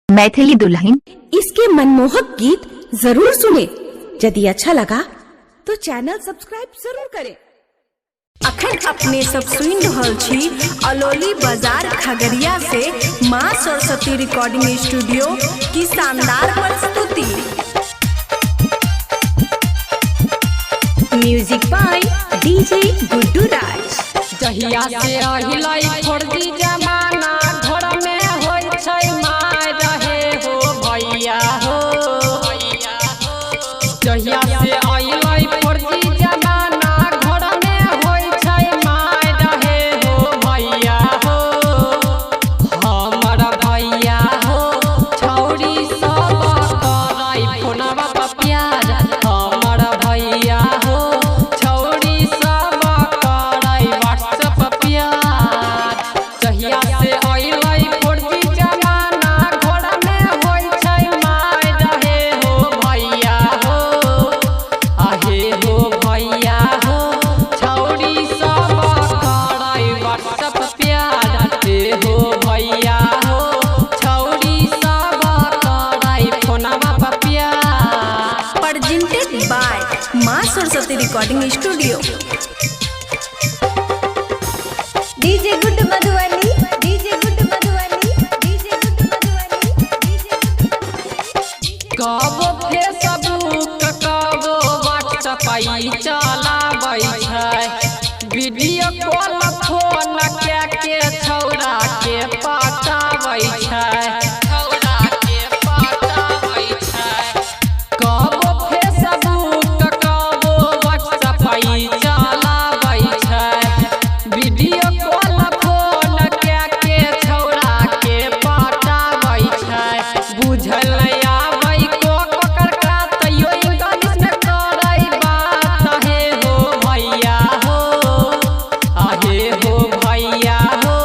मैथिली दुल्हन इसके मनमोहक गीत जरूर सुने। यदि अच्छा लगा तो चैनल सब्सक्राइब जरूर करें। अखन अपने सब सुन रहल छी अलौली बाजार खगड़िया से माँ सरस्वती रिकॉर्डिंग स्टूडियो की शानदार प्रस्तुति। म्यूजिक बाय डीजे गुड्डू राज। जहिया से अहिलाई फर्जी जमाना घर में होय छै माय रहे हो भैया हो। जहिया से अहिलाई फर्जी जमाना घर में होय छै माय रहे हो भैया हो। हमर भैया हो छौरी सब तोराई फोनवा पर प्यार। हमर भैया हो छौरी सब तोराई व्हाट्सएप पर प्यार। जहिया से अइलै फर्जी जमाना घर में होय छै माय रहे हो भैया हो। आहे हो भैया हो छौरी सब तोराई व्हाट्सएप पर प्यार। हे हो भैया हो छौरी सब तोराई फोनवा पर प्यार। प्रेजेंटेड बाय माँ Saraswati recording studio. DJ good Madhubani, DJ good Madhubani, DJ good Madhubani, DJ good. कबो फेसबुक कबो व्हाट्सएप चलाबै छै। वीडियो कॉल फोन के छौरा के पटाबै छै। कबो फेसबुक कबो व्हाट्सएप चलाबै छै। वीडियो कॉल फोन के छौरा के पटाबै छै। बुझल आबै कोकर का तैयो इंग्लिश में करै बात। हे हो भैया हो आहे हो भैया हो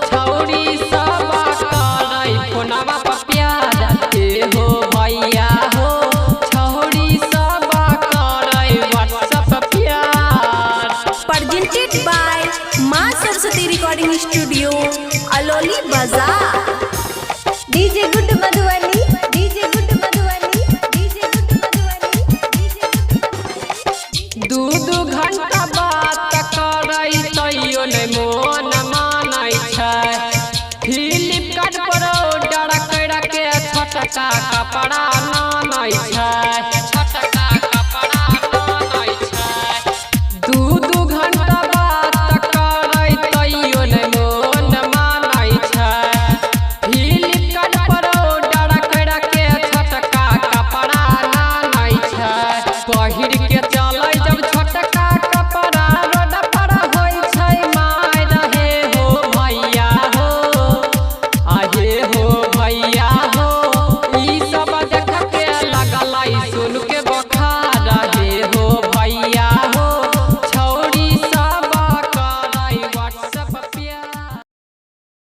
छौरी सब करै फोनवा पर प्यार। हे हो भैया हो छौरी सब करै व्हाट्सएप पर प्यार। प्रेजेंटेड बाय माँ सरस्वती रिकॉर्डिंग स्टूडियो अलौली बाजार। DJ good Madhubani,